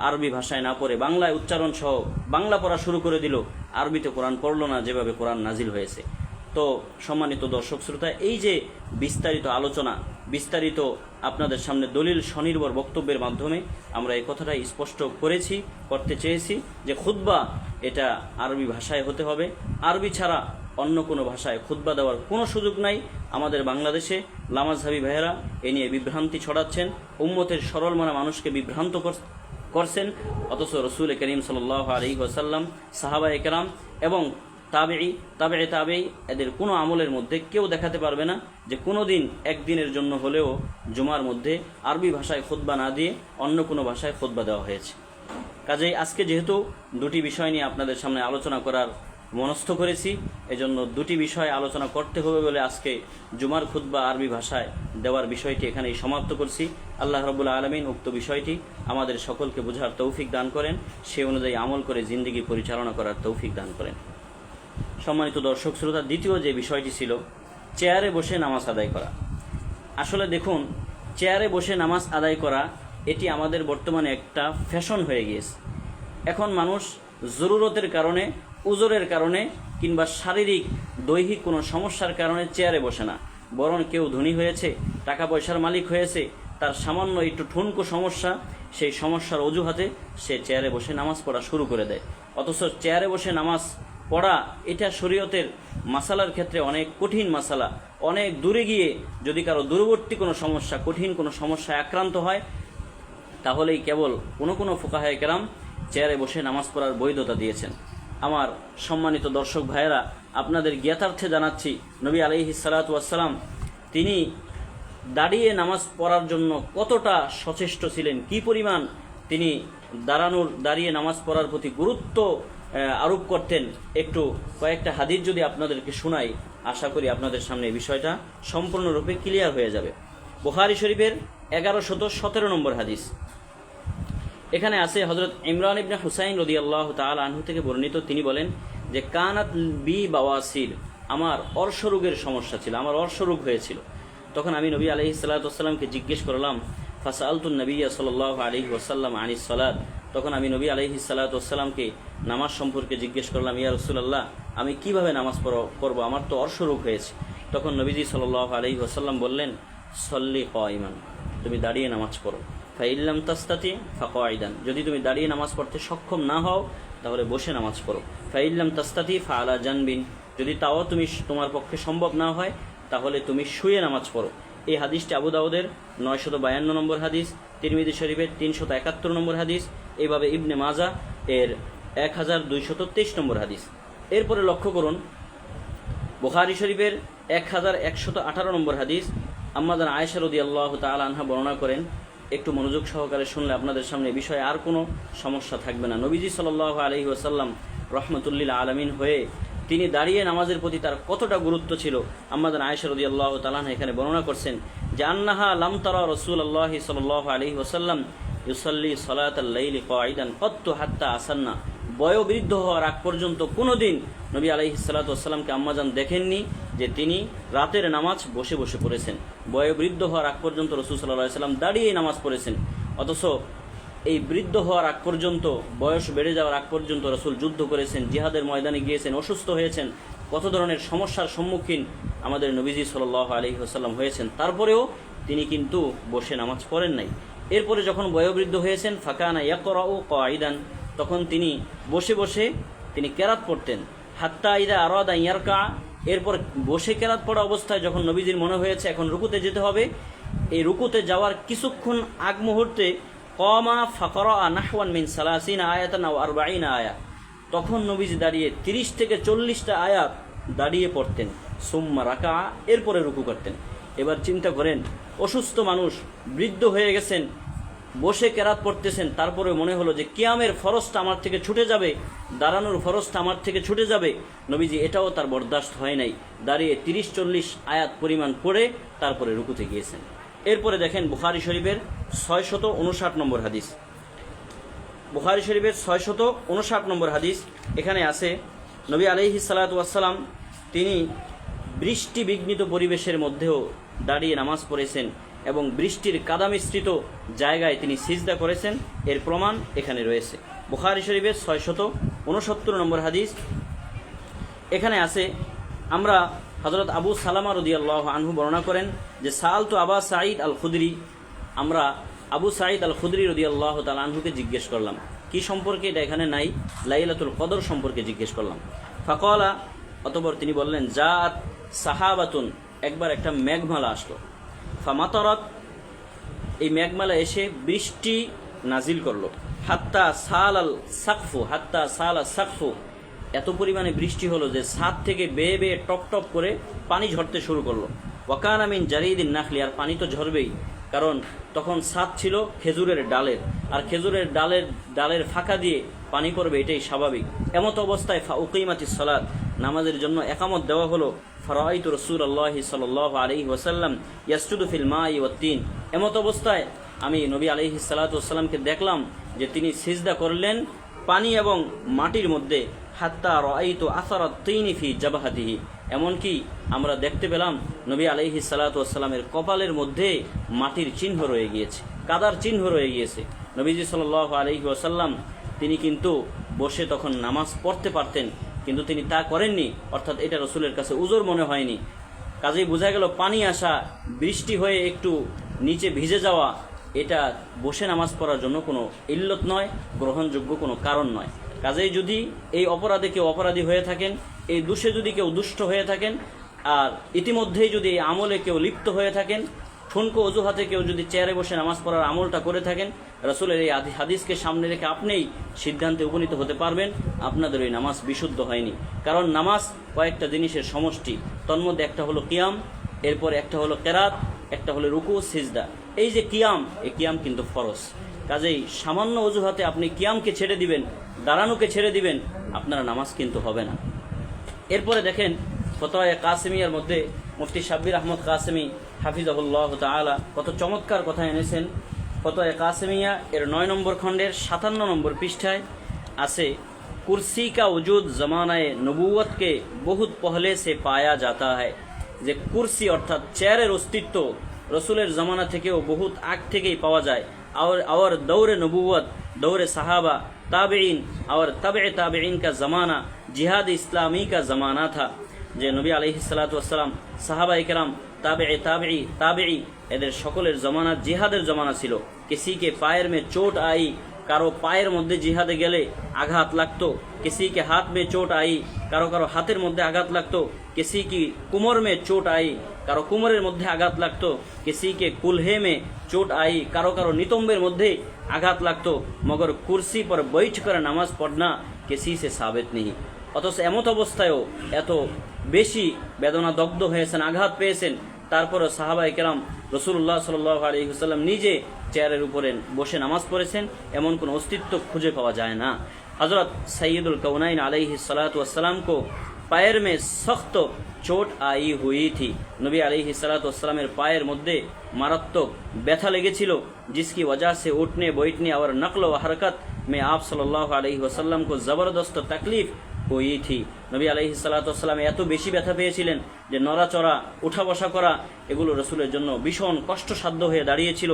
আরবি ভাষায় না পড়ে বাংলায় উচ্চারণ সহ বাংলা পড়া শুরু করে দিল, আরবিতে কোরআন পড়লো না যেভাবে কোরআন নাজিল হয়েছে। তো সম্মানিত দর্শক শ্রোতা, এই যে বিস্তারিত আলোচনা, বিস্তারিত আপনাদের সামনে দলিল স্বনির্ভর বক্তব্যের মাধ্যমে আমরা এই কথাটাই স্পষ্ট করতে চেয়েছি যে খুতবা এটা আরবি ভাষায় হতে হবে। আরবি ছাড়া অন্য কোনো ভাষায় খুতবা দেওয়ার কোনো সুযোগ নাই। আমাদের বাংলাদেশে লামাজহাবি ভাইয়েরা এ নিয়ে বিভ্রান্তি ছড়াচ্ছেন, উম্মতের সরল মনা মানুষকে বিভ্রান্ত করছেন, অথচ রসুল করিম সাল্লাল্লাহু আলাইহি ওয়াসাল্লাম, সাহাবায়ে কেরাম এবং তাবেঈ এদের কোনো আমলের মধ্যে কেউ দেখাতে পারবে না যে কোনো দিন একদিনের জন্য হলেও জুমার মধ্যে আরবি ভাষায় খুতবা না দিয়ে অন্য কোনো ভাষায় খুতবা দেওয়া হয়েছে। কাজেই আজকে যেহেতু দুটি বিষয় নিয়ে আপনাদের সামনে আলোচনা করার মনস্থ করেছি, এজন্য দুটি বিষয় আলোচনা করতে হবে বলে আজকে জুমার খুতবা আরবি ভাষায় দেওয়ার বিষয়টি এখানেই সমাপ্ত করছি। আল্লাহ রাব্বুল আলামিন উক্ত বিষয়টি আমাদের সকলকে বোঝার তৌফিক দান করেন, সে অনুযায়ী আমল করে জিন্দেগি পরিচালনা করার তৌফিক দান করেন। সম্মানিত দর্শক শ্রোতা, দ্বিতীয় যে বিষয়টি ছিল চেয়ারে বসে নামাজ আদায় করা। আসলে দেখুন, চেয়ারে বসে নামাজ আদায় করা এটি আমাদের বর্তমানে একটা ফ্যাশন হয়ে গিয়েছে। এখন মানুষ জরুরতের কারণে, উজরের কারণে কিংবা শারীরিক দৈহিক কোনো সমস্যার কারণে চেয়ারে বসে না, বরং কেউ ধনী হয়েছে, টাকা পয়সার মালিক হয়েছে, তার সামান্য একটু ঠুনকো সমস্যা, সেই সমস্যার অজুহাতে সে চেয়ারে বসে নামাজ পড়া শুরু করে দেয়। অথচ চেয়ারে বসে নামাজ পড়া এটা শরীয়তের মাসালার ক্ষেত্রে অনেক কঠিন মাসালা। অনেক দূরে গিয়ে যদি কারো দূরবর্তী কোনো সমস্যা, কঠিন কোনো সমস্যায় আক্রান্ত হয়, তাহলেই কেবল কোনো ফুকাহায়ে কেরাম চেয়ারে বসে নামাজ পড়ার বৈধতা দিয়েছেন। আমার সম্মানিত দর্শক ভাইয়েরা, আপনাদের জ্ঞাতার্থে জানাচ্ছি, নবী আলাইহিস সালাতু ওয়াস সালাম তিনি দাঁড়িয়ে নামাজ পড়ার জন্য কতটা সচেষ্ট ছিলেন, কি পরিমাণ তিনি দাঁড়িয়ে নামাজ পড়ার প্রতি গুরুত্ব আরোপ করতেন। একটু কয়েকটা হাদিস যদি আপনাদেরকে শোনাই, আশা করি আপনাদের সামনে এই বিষয়টা সম্পূর্ণরূপে ক্লিয়ার হয়ে যাবে। বুখারী শরীফের 1117 নম্বর হাদিস, এখানে আছে হযরত ইমরান ইবনে হুসাইন রাদিয়াল্লাহু তাআলা আনহু থেকে বর্ণিত। তিনি বলেন যে কানাত বি বাওয়াসির, আমার অর্শরোগের সমস্যা ছিল, আমার অর্শরোগ হয়েছিল। তখন আমি নবী আলাইহিস সালাতু ওয়াস সালামকে জিজ্ঞেস করলাম, ফাসালতুন নবিয়্য সাল্লাল্লাহু আলাইহি ওয়াসাল্লাম আনিস সালাত, তখন আমি নবী আলাইহিস সালাতু ওয়াস সালামকে নামাজ সম্পর্কে জিজ্ঞেস করলাম, ইয়া রাসূলুল্লাহ, আমি কিভাবে নামাজ পড়ব, আমার তো অর্শরোগ হয়েছে। তখন নবীজি সাল্লাল্লাহু আলাইহি ওয়াসাল্লাম বললেন, সল্লি কায়িমান, তুমি দাঁড়িয়ে নামাজ পড়ো, ফাইল্লাম তাস্তাতি ফাকাইদান, যদি তুমি দাঁড়িয়ে নামাজ পড়তে সক্ষম না হও তাহলে বসে নামাজ পড়ো, ফাইল্লাম তাস্তাতি ফাআলা জানবিন, যদি তাও তোমার পক্ষে সম্ভব না হয় তাহলে তুমি শুয়ে নামাজ পড়ো। এই হাদিসটি আবু দাউদের 952 নম্বর হাদিস, তিরমিজি শরীফের 371 নম্বর হাদিস, এইভাবে ইবনে মাজা এর 1223 নম্বর হাদিস। এরপরে লক্ষ্য করুন বুখারী শরীফের 1118 নম্বর হাদিস। আম্মাজান আয়েশা রাদিয়াল্লাহু তাআলা আনহা বর্ণনা করেন, একটু মনোযোগ সহকারে শুনলে আপনাদের সামনে এ বিষয়ে আর কোনো সমস্যা থাকবে না। নবীজি সাল্লাল্লাহু আলাইহি ওয়াসাল্লাম রহমতুল্লিল আলামিন হয়ে তিনি দাঁড়িয়ে নামাজের প্রতি তার কতটা গুরুত্ব ছিল আম্মাজান আয়েশা রাদিয়াল্লাহু তাআলা আনহা এখানে বর্ণনা করছেন যে আন্নাহা লাম তারা রাসূলুল্লাহি সাল্লাল্লাহু আলাইহি ওয়াসাল্লাম ইউসাল্লি সালাতাল লাইলি কাঈদান কত্তু হাত্তা আসান্না। বয়োবৃদ্ধ হওয়ার আগ পর্যন্ত কোনোদিন নবী আলাইহিস সালাতু ওয়াসসালামকে আম্মাজান দেখেননি যে তিনি রাতের নামাজ বসে বসে পড়েছেন। বয়োবৃদ্ধ হওয়ার আগ পর্যন্ত রাসূল সাল্লাল্লাহু আলাইহি ওয়াসাল্লাম দাঁড়িয়ে নামাজ পড়েছেন। অথচ এই বৃদ্ধ হওয়ার আগ পর্যন্ত, বয়স বেড়ে যাওয়ার আগ পর্যন্ত রাসূল যুদ্ধ করেছেন, জিহাদের ময়দানে গিয়েছেন, অসুস্থ হয়েছেন, কত ধরনের সমস্যার সম্মুখীন আমাদের নবীজি সাল্লাল্লাহু আলাইহি ওয়াসাল্লাম হয়েছেন। তারপরেও তিনি কিন্তু বসে নামাজ পড়েন নাই। এরপরে যখন বয়োবৃদ্ধ হয়েছেন ফাকানা ইয়াকরাউ কাঈদান, তখন তিনি বসে বসে তিনি কেরাত পড়তেন। হাত্তা ইদা আরাদা ইয়ারকা, এরপর বসে কেরাত পড়া অবস্থায় যখন নবীজির মনে হয়েছে এখন রুকুতে যেতে হবে, এই রুকুতে যাওয়ার কিছুক্ষণ আগ মুহূর্তে কমা ফাকরা নাহওয়ান মিন সালাসিনা আয়াতান আও 40 আয়াত, তখন নবীজি দাঁড়িয়ে 30 থেকে 40টা আয়াত দাঁড়িয়ে পড়তেন। সুম্মা রাকা, এরপরে রুকু করতেন। এবার চিন্তা করেন, অসুস্থ মানুষ, বৃদ্ধ হয়ে গেছেন, বসে কেরাত পড়তেছেন, তারপরে মনে হলো যে কিয়ামের ফরজটা আমার থেকে ছুটে যাবে, দাঁড়ানোর ফরজটা আমার থেকে ছুটে যাবে। নবীজি এটাও তার বরদাস্ত হয় নাই, দাঁড়িয়ে 30-40 আয়াত পরিমাণ পড়ে তারপরে রুকুতে গিয়েছেন। এরপরে দেখেন বুখারী শরীফের 659 নম্বর হাদিস। বুখারী শরীফের 659 নম্বর হাদিস, এখানে আছে নবী আলাইহিস সালাতু ওয়াসসালাম তিনি বৃষ্টি বিঘ্নিত পরিবেশের মধ্যেও দাঁড়িয়ে নামাজ পড়েছেন এবং বৃষ্টির কাদা মিশ্রিত জায়গায় তিনি সিজদা করেছেন। এর প্রমাণ এখানে রয়েছে। বুখারী শরীফের 669 নম্বর হাদিস, এখানে আছে আমরা হযরত আবু সালামা রাদিয়াল্লাহু আনহু বর্ণনা করেন যে সাআলতু আবা সাঈদ আল খুদরি, আমরা আবু সাঈদ আল খুদরি রাদিয়াল্লাহু তাআলা আনহুকে জিজ্ঞেস করলাম কি সম্পর্কে, এটা এখানে নাই, লাইলাতুল কদর সম্পর্কে জিজ্ঞেস করলাম। ফাকালা, অতঃপর তিনি বললেন জাআত সাহাবাতুন, একবার একটা মেঘমালা আসলো। ফামাতারাত, এই মেঘমালা এসে বৃষ্টি নাজিল করলো। হাত্তা সালাল সাকফু, হাত্তা সালা সাকফু, এত পরিমাণে বৃষ্টি হলো যে ছাদ থেকে বেয়ে বেয়ে টপ টপ করে পানি ঝরতে শুরু করলো। ওয়াকানা মিন জারিদিন নাখলি, আর পানি তো ঝরবেই, কারণ তখন ছাদ ছিল খেজুরের ডালের, আর খেজুরের ডালের ফাঁকা দিয়ে পানি পড়বে, এটাই স্বাভাবিক। এমত অবস্থায় উকিমাতিস সালাত, নামাজের জন্য একামত দেওয়া হলো। ফারাআইতু রাসূলুল্লাহি সাল্লাল্লাহু আলাইহি ওয়াসাল্লাম ইয়াসজুদু ফিল মাই ওয়াত তিন, এমত অবস্থায় আমি নবী আলাইহিস সালাতু ওয়াসসালামকে দেখলাম যে তিনি সিজদা করলেন পানি এবং মাটির মধ্যে। হাত্তা রাআইতু আসারাত তিনি ফি জাবহাতিহি, এমনকি আমরা দেখতে পেলাম নবী আলাইহিস সালাতু ওয়াসসালামের কপালের মধ্যে মাটির চিহ্ন রয়ে গিয়েছে, কাদার চিহ্ন রয়ে গিয়েছে। নবীজি সাল্লাল্লাহু আলাইহি ওয়াসাল্লাম তিনি কিন্তু বসে তখন নামাজ পড়তে পারতেন, কিন্তু তিনি তা করেননি, অর্থাৎ এটা রাসূলের কাছে উযর মনে হয়নি। কাজেই বোঝা গেল পানি আসা, বৃষ্টি হয়ে একটু নিচে ভিজে যাওয়া, এটা বসে নামাজ পড়ার জন্য কোনো ইল্লত নয়, গ্রহণযোগ্য কোনো কারণ নয়। কাজেই যদি এই অপরাধে কেউ অপরাধী হয়ে থাকেন, এই দোষে যদি কেউ দুষ্ট হয়ে থাকেন, আর ইতিমধ্যেই যদি এই আমলে কেউ লিপ্ত হয়ে থাকেন, ঠুনকো অজুহাতে কেউ যদি চেয়ারে বসে নামাজ পড়ার আমলটা করে থাকেন, রাসূলের এই হাদিসকে সামনে রেখে আপনিই সিদ্ধান্তে উপনীত হতে পারবেন আপনাদের ওই নামাজ বিশুদ্ধ হয়নি। কারণ নামাজ কয়েকটা জিনিসের সমষ্টি, তন্মধ্যে একটা হলো কিয়াম, এরপর একটা হলো কেরাত, একটা হলো রুকু সিজদা। এই যে কিয়াম, এই কিয়াম কিন্তু ফরজ। কাজেই সামান্য অজুহাতে আপনি কিয়ামকে ছেড়ে দিবেন, দাঁড়ানোকে ছেড়ে দিবেন, আপনার নামাজ কিন্তু হবে না। এরপরে দেখেন ফতোয়া কাসেমিয়ার মধ্যে মুফতি শাব্বির আহমদ কাসেমি হাফিজাহুল্লাহ তাআলা কত চমৎকার কথা এনেছেন। ফতোয়া কাসেমিয়া এর 9 নম্বর খণ্ডের 57 নম্বর পৃষ্ঠায় আছে, কুরসি কা वजूद जमानाए नबूवत के बहुत पहले से पाया जाता है, যে কুরসি অর্থাৎ চেয়ারের অস্তিত্ব রসুলের জমানা থেকেও বহুত আগ থেকেই পাওয়া যায়। और दौरे नबूवत, दौरे सहाबा, ताबईन और तबे ताबईन का ज़माना जिहाद इस्लामी का ज़माना था। যে নবী আলাইহিস সালাতু ওয়াসসালাম, সাহাবা ইকরাম, তাবেঈ এদের সকলের জমানা জিহাদের জমানা ছিল। কিসিকে পায়ের মে চোট আই, কারো পায়ের মধ্যে জিহাদে গেলে আঘাত লাগতো। কিসিকে হাত মে চোট আই, কারো কারো হাতের মধ্যে আঘাত লাগতো। কিসিকি কুমর মে চোট আই, কারো কুমরের মধ্যে আঘাত লাগতো। কিসিকে কুলহে মে চোট আই, কারো কারো নিতম্বের মধ্যে আঘাত লাগতো। মগর কুরসি পর बैठ कर नमाज पढ़ना किसी से साबित नहीं। অথচ এমত অবস্থায়ও এত বেশি বেদনা দগ্ধ হয়েছেন, আঘাত পেয়েছেন, তারপরও সাহাবায়ে কেরাম রাসূলুল্লাহ সাল্লাল্লাহু আলাইহি ওয়াসাল্লাম নিজে চেয়ারের উপরে বসে নামাজ পড়েছেন এমন কোনো অস্তিত্ব খুঁজে পাওয়া যায় না। हज़रत सैयदुल कौनैन अलैहिस्सलातु वस्सलाम को पैर में सख्त चोट आई हुई थी। नबी अलैहिस्सलातु वस्सलामेर पायर मध्य मारात्मक व्यथा लेगेছিল, जिसकी वजह से उठने बैठने और नक्ल व हरकत में आप सल्लल्लाहु अलैहि वसल्लम को ज़बरदस्त तकलीफ हुई थी। नबी अलैहिस्सलातु वस्सलाम এত বেশি ব্যথা পেয়েছিলেন যে নড়াচড়া উঠা বসা করা এগুলো রসুলের জন্য ভীষণ কষ্টসাধ্য হয়ে দাঁড়িয়েছিল।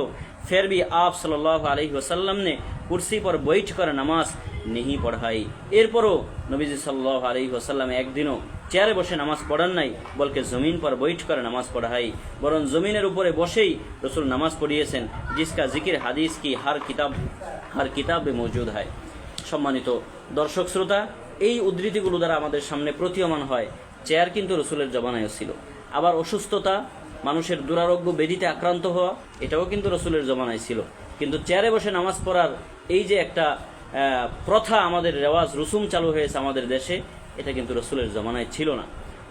फिर भी आप सल्लल्लाहु अलैहि वसल्लम ने कुर्सी पर बैठकर नमाज नहीं पढ़ाई। এরপরও নবীজি সাল্লাল্লাহু আলাইহি ওয়াসাল্লাম একদিনও চেয়ারে বসে নামাজ পড়ান নাই, বলকে জমিন पर बैठकर नमाज पढ़ाई, বরং জমিনের উপরে বসেই রসুল নামাজ পড়িয়েছেন, जिसका जिक्र हदीस की हर किताब में मौजूद है। সম্মানিত দর্শক শ্রোতা, এই উদ্ধৃতিগুলো দ্বারা আমাদের সামনে প্রতীয়মান হয় চেয়ার কিন্তু রসুলের জমানায়ও ছিল। আবার অসুস্থতা, মানুষের দুরারোগ্য ব্যাধিতে আক্রান্ত হওয়া, এটাও কিন্তু রসুলের জমানায় ছিল। কিন্তু চেয়ারে বসে নামাজ পড়ার এই যে একটা প্রথা, আমাদের রেওয়াজ রসুম চালু হয়েছে আমাদের দেশে, এটা কিন্তু রসুলের জমানায় ছিল না।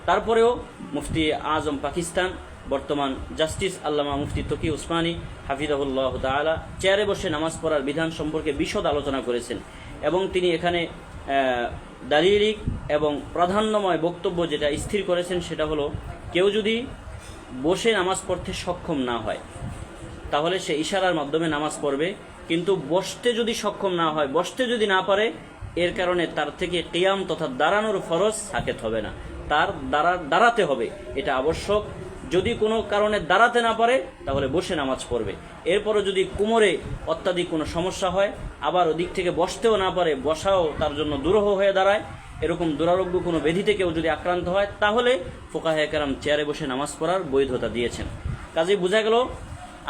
তারপরেও মুফতি আজম পাকিস্তান, বর্তমান জাস্টিস আল্লামা মুফতি তকি উসমানী হাফিজাহুল্লাহ তাআলা চেয়ারে বসে নামাজ পড়ার বিধান সম্পর্কে বিশদ আলোচনা করেছেন এবং তিনি এখানে দালিলিক এবং প্রাধান্যময় বক্তব্য যেটা স্থির করেছেন সেটা হলো, কেউ যদি বসে নামাজ পড়তে সক্ষম না হয় তাহলে সে ইশারার মাধ্যমে নামাজ পড়বে, কিন্তু বসতে যদি সক্ষম না হয়, বসতে যদি না পারে, এর কারণে তার থেকে কিয়াম তথা দাঁড়ানোর ফরজ সাকেত হবে না, তার দাঁড়াতে হবে, এটা আবশ্যক। যদি কোনো কারণে দাঁড়াতে না পারে তাহলে বসে নামাজ পড়বে। এরপরও যদি কোমরে অত্যাধিক কোনো সমস্যা হয়, আবার ওদিক থেকে বসতেও না পারে, বসাও তার জন্য দুরূহ হয়ে দাঁড়ায়, এরকম দুরারোগ্য কোনো ব্যাধিতে কেউ যদি আক্রান্ত হয়, তাহলে ফুকাহায়ে কেরাম চেয়ারে বসে নামাজ পড়ার বৈধতা দিয়েছেন। কাজেই বোঝা গেল,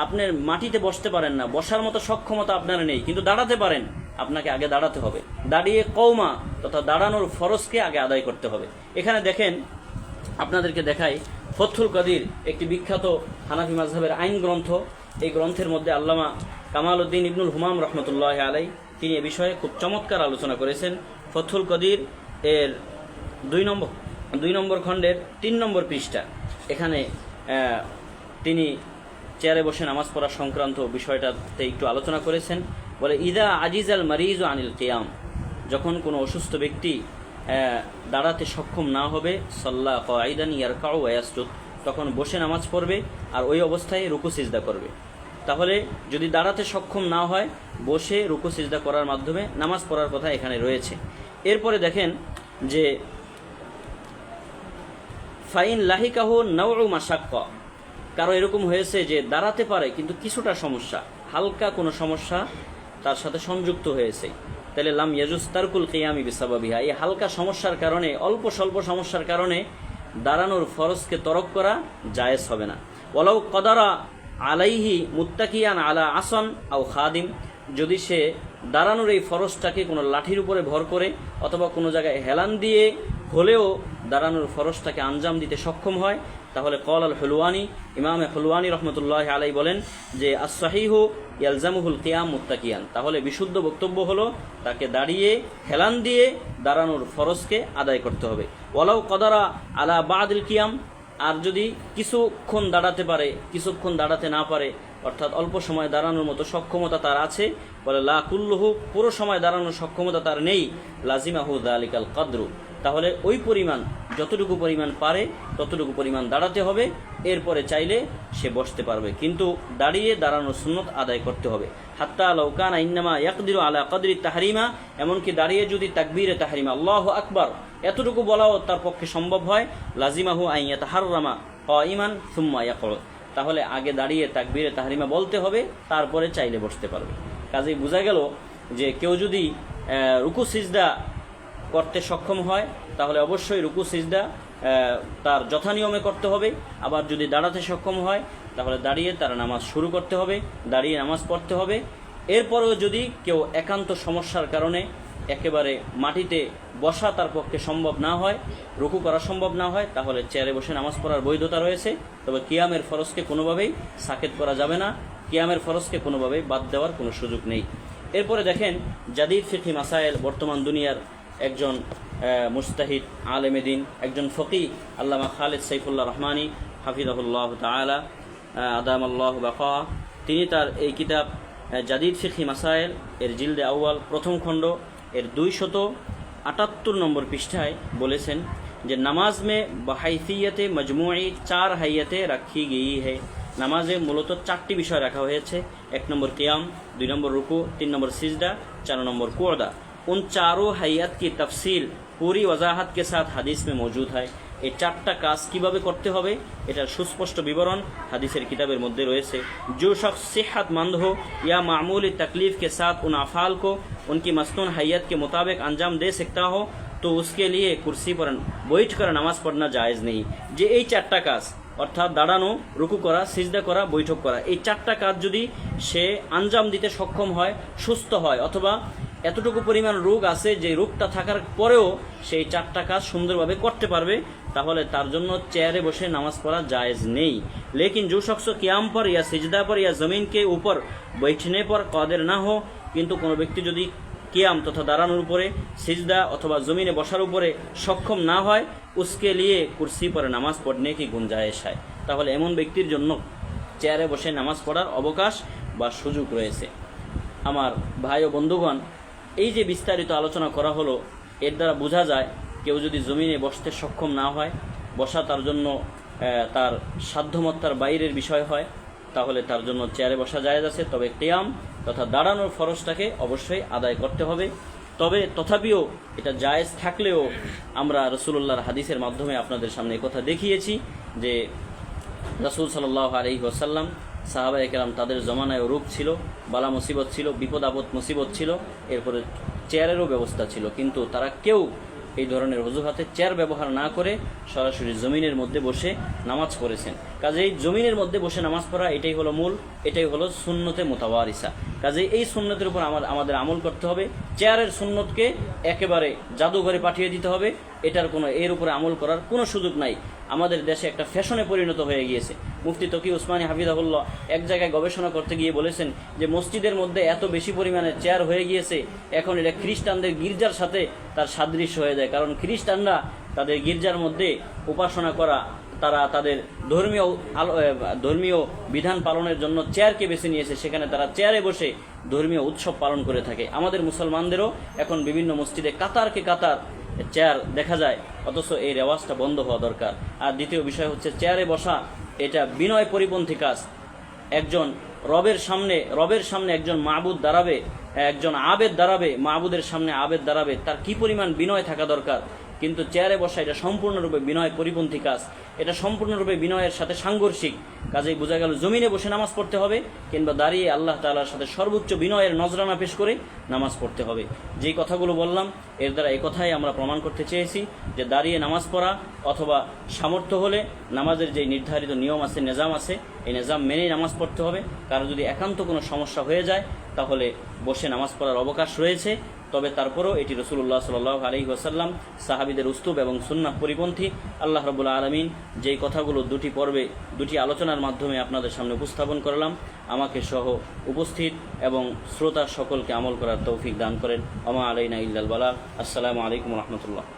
আপনি মাটিতে বসতে পারেন না, বসার মতো সক্ষমতা আপনার নেই, কিন্তু দাঁড়াতে পারেন, আপনাকে আগে দাঁড়াতে হবে, দাঁড়িয়ে কওমা তথা দাঁড়ানোর ফরজকে আগে আদায় করতে হবে। এখানে দেখেন, আপনাদেরকে দেখাই, ফথুল কাদির একটি বিখ্যাত হানাফি মাযহাবের আইন গ্রন্থ। এই গ্রন্থের মধ্যে আল্লামা কামাল উদ্দিন ইবনুল হুমাম রহমতুল্লাহ আলাই তিনি এ বিষয়ে খুব চমৎকার আলোচনা করেছেন। ফথুল কাদির এর 2 নম্বর খণ্ডের 3 নম্বর পৃষ্ঠা, এখানে তিনি চেয়ারে বসে নামাজ পড়া সংক্রান্ত বিষয়টাতে একটু আলোচনা করেছেন। বলে, ইদা আজিজাল মারিজ আনিল কিয়াম, যখন কোনো অসুস্থ ব্যক্তি দাঁড়াতে সক্ষম না হবে, সাল্লা কাঈদান ইয়ারকাউ ওয়া ইয়াসজুদ, তখন বসে নামাজ পড়বে আর ওই অবস্থায় রুকু সিজদা করবে। তাহলে যদি দাঁড়াতে সক্ষম না হয়, বসে রুকু সিজদা করার মাধ্যমে নামাজ পড়ার কথা এখানে রয়েছে। এরপরে দেখেন যে ফাইন লাহিকাহু নাউউ মাশাক্কা, কারো এরকম হয়েছে যে দাঁড়াতে পারে কিন্তু কিছুটা সমস্যা, হালকা কোনো সমস্যা তার সাথে সংযুক্ত হয়েছে, তাহলে লাম ইয়াজুজ তারকুল কিয়ামি বিসাবাবিহা, এই হালকা সমস্যার কারণে, অল্প স্বল্প সমস্যার কারণে দাঁড়ানোর ফরজকে তরক করা জায়েজ হবে না। ওয়ালাউ কদারা আলাইহি মুত্তাকিয়ান আলা আসন আও খাদিম, যদি সে দাঁড়ানোর এই ফরজটাকে কোনো লাঠির উপরে ভর করে অথবা কোনো জায়গায় হেলান দিয়ে হলেও দাঁড়ানোর ফরজটাকে আঞ্জাম দিতে সক্ষম হয়, তাহলে কল আল হুলওয়ানি, ইমামে হুলওয়ানি রহমতুল্লাহ আলাই বলেন যে আস-সাহিহু ইয়ালজামুহুল কিয়াম মুত্তাকিয়ান, তাহলে বিশুদ্ধ বক্তব্য হলো তাকে দাঁড়িয়ে হেলান দিয়ে দাঁড়ানোর ফরজকে আদায় করতে হবে। ওয়ালাউ কদারা আলা বাদিল কিয়াম, আর যদি কিছুক্ষণ দাঁড়াতে পারে, কিছুক্ষণ দাঁড়াতে না পারে, অর্থাৎ অল্প সময় দাঁড়ানোর মতো সক্ষমতা তার আছে, বলে লা কুল্লুহু, পুরো সময় দাঁড়ানোর সক্ষমতা তার নেই, লাজিমাহু যালিকাল কদরু, তাহলে ওই পরিমাণ, যতটুকু পরিমাণ পারে ততটুকু পরিমাণ দাঁড়াতে হবে, এরপরে চাইলে সে বসতে পারবে, কিন্তু দাঁড়িয়ে দাঁড়ানোর সুন্নত আদায় করতে হবে। হাত্তা লাউ কানা ইন্নামা ইয়াকদিরু আলা কদরি তাহরিমা, এমনকি দাঁড়িয়ে যদি তাকবীরে তাহরিমা আল্লাহু আকবার এতটুকু বলাও তার পক্ষে সম্ভব হয়, লাজিমাহু আন ইয়াতাহাররামা কাইমান সুম্মা ইয়াকউদ, তাহলে আগে দাঁড়িয়ে তাকবীরে তাহরিমা বলতে হবে, তারপরে চাইলে বসতে পারবে। কাজেই বোঝা গেল যে কেউ যদি রুকু সিজদা করতে সক্ষম হয় তাহলে অবশ্যই রুকু সিজদা তার যথানিয়মে করতে হবে। আবার যদি দাঁড়াতে সক্ষম হয় তাহলে দাঁড়িয়ে তার নামাজ শুরু করতে হবে, দাঁড়িয়ে নামাজ পড়তে হবে। এরপরেও যদি কেউ একান্ত সমস্যার কারণে একেবারে মাটিতে বসা তার পক্ষে সম্ভব না হয়, রুকু করা সম্ভব না হয়, তাহলে চেয়ারে বসে নামাজ পড়ার বৈধতা রয়েছে। তবে কিয়ামের ফরজকে কোনোভাবেই সাকেত করা যাবে না, কিয়ামের ফরজকে কোনোভাবেই বাদ দেওয়ার কোনো সুযোগ নেই। এরপরে দেখেন জাদিদ ফিকহি মাসাইল, বর্তমান দুনিয়ার একজন মুস্তাহিদ আলেমে দিন, একজন ফকি আল্লামা খালিদ সাইফুল্লাহ রহমানী হাফিজাহুল্লাহ তাআলা আদামাল্লাহ বাকা, তিনি তার এই কিতাব জাদিদ ফিকহি মাসাইল এর জিলদে আউয়াল প্রথম খণ্ড এর 278 নম্বর পৃষ্ঠায় বলেছেন যে নামাজ মে বাহাইসিয়তে মজমুই 4 হাইয়াতে রাখি গই হে। নামাজে মূলত 4টি বিষয় রাখা হয়েছে। 1 নম্বর কিয়াম, 2 নম্বর রুকু, 3 নম্বর সিজদা, 4 নম্বর कुअदा। उन चारों हैयत की तफसील पूरी वजाहत के साथ हदीस में मौजूद है। এই 4টা কাজ কিভাবে করতে হবে এটার সুস্পষ্ট বিবরণ হাদিসের কিতাবের মধ্যে রয়েছে। जो शख्स सेहतमंद हो या मामूली तकलीफ के साथ उन अफ़ाल को उनकी मसनून हैयत के मुताबिक अंजाम दे सकता हो तो उसके लिए कुर्सी पर बैठ कर नामाज पढ़ना जायज़ नहीं। যে এই 4টা কাজ অর্থাৎ দাঁড়ানো, রুকু করা, সিজদা করা, বৈঠক করা, এই 4টা কাজ যদি সে আঞ্জাম দিতে সক্ষম হয়, সুস্থ হয়, অথবা এতটুকু পরিমাণ রোগ আছে যে রোগটা থাকার পরেও সেই 4টা কাজ সুন্দরভাবে করতে পারবে, তাহলে তার জন্য চেয়ারে বসে নামাজ পড়া জায়েজ নেই। लेकिन जो शख्स कियाम पर या सिजदा पर या ज़मीन के ऊपर बैठने पर कादिर ना हो, কিন্তু কোনো ব্যক্তি যদি কিয়াম তথা দাঁড়ানোর উপরে, সিজদা অথবা জমিনে বসার উপরে সক্ষম না হয়, উসকে লিয়ে কুরসি পরে নামাজ পড়নে কি গুঞ্জায়েশ হয়, তাহলে এমন ব্যক্তির জন্য চেয়ারে বসে নামাজ পড়ার অবকাশ বা সুযোগ রয়েছে। আমার ভাই ও বন্ধুগণ, এই যে বিস্তারিত আলোচনা করা হলো, এর দ্বারা বোঝা যায় কেউ যদি জমিনে বসতে সক্ষম না হয়, বসা তার জন্য তার সাধ্যমত্তার বাইরের বিষয় হয়, তাহলে তার জন্য চেয়ারে বসা জায়েজ আছে। তবে কিয়াম তথা দাঁড়ানোর ফরজটাকে অবশ্যই আদায় করতে হবে। তবে তথাপিও এটা জায়েজ থাকলেও আমরা রাসূলুল্লাহর হাদিসের মাধ্যমে আপনাদের সামনে কথা দেখিয়েছি যে রাসূল সাল্লাল্লাহু আলাইহি ওয়াসাল্লাম, সাহাবায়ে কেরাম তাদের জমানায় রোগ ছিল, বালা মুসিবত ছিল, বিপদ আপদ মুসিবত ছিল, এরপরে চেয়ারেরও ব্যবস্থা ছিল, কিন্তু তারা কেউ এই ধরনের অজুহাতে চেয়ার ব্যবহার না করে সরাসরি জমিনের মধ্যে বসে নামাজ পড়েছেন। কাজেই জমিনের মধ্যে বসে নামাজ পড়া এটাই হলো মূল, এটাই হলো সুন্নতে মুতাওয়ারিসা। কাজেই এই সুন্নতের উপর আমাদের আমল করতে হবে। চেয়ারের সুন্নতকে একেবারে জাদুঘরে পাঠিয়ে দিতে হবে, এর উপরে আমল করার কোনো সুযোগ নাই। আমাদের দেশে একটা ফ্যাশনে পরিণত হয়ে গিয়েছে। মুফতি তকি উসমানী হাফিজাহুল্লাহ এক জায়গায় গবেষণা করতে গিয়ে বলেছেন যে মসজিদের মধ্যে এত বেশি পরিমাণে চেয়ার হয়ে গিয়েছে, এখন এটা খ্রিস্টানদের গির্জার সাথে তার সাদৃশ্য হয়ে যায়। কারণ খ্রিস্টানরা তাদের গির্জার মধ্যে উপাসনা করা, তারা তাদের ধর্মীয় বিধান পালনের জন্য চেয়ারকে বেছে নিয়েছে, সেখানে তারা চেয়ারে বসে ধর্মীয় উৎসব পালন করে থাকে। আমাদের মুসলমানদেরও এখন বিভিন্ন মসজিদে কাতারকে কাতার চেয়ার দেখা যায়, অথচ এই রেওয়াজটা বন্ধ হওয়া দরকার। আর দ্বিতীয় বিষয় হচ্ছে চেয়ারে বসা এটা বিনয় পরিপন্থী কাজ। একজন রবের সামনে একজন মাবুদ দাঁড়াবে, একজন আবেদ দাঁড়াবে, মাবুদের সামনে আবেদ দাঁড়াবে, তার কি পরিমাণ বিনয় থাকা দরকার। কিন্তু চেয়ারে বসা এটা সম্পূর্ণরূপে বিনয় পরিপন্থী কাজ, এটা সম্পূর্ণরূপে বিনয়ের সাথে সাংঘর্ষিক। কাজেই বোঝা গেল জমিনে বসে নামাজ পড়তে হবে, কিংবা দাঁড়িয়ে আল্লাহ তাআলার সাথে সর্বোচ্চ বিনয়ের নজরানা পেশ করে নামাজ পড়তে হবে। যেই কথাগুলো বললাম এর দ্বারা এই কথাই আমরা প্রমাণ করতে চেয়েছি যে দাঁড়িয়ে নামাজ পড়া অথবা সামর্থ্য হলে নামাজের যে নির্ধারিত নিয়ম আছে, নিজাম আছে, এই নিজাম মেনেই নামাজ পড়তে হবে। কারো যদি একান্ত কোনো সমস্যা হয়ে যায় তাহলে বসে নামাজ পড়ার অবকাশ রয়েছে। তবে তারপরও এটি রাসূলুল্লাহ সাল্লাল্লাহু আলাইহি ওয়াসাল্লাম, সাহাবীদের উস্তুব এবং সুন্নাহ পরিপন্থী। আল্লাহ রাব্বুল আলামিন যেই কথাগুলো দুটি আলোচনার মাধ্যমে আপনাদের সামনে উপস্থাপন করলাম, আমাকে সহ উপস্থিত এবং শ্রোতা সকলকে আমল করার তৌফিক দান করেন। ওমা আলাইনা ইল্লাল বালাগ। আসসালামু আলাইকুম ওয়া রাহমাতুল্লাহ।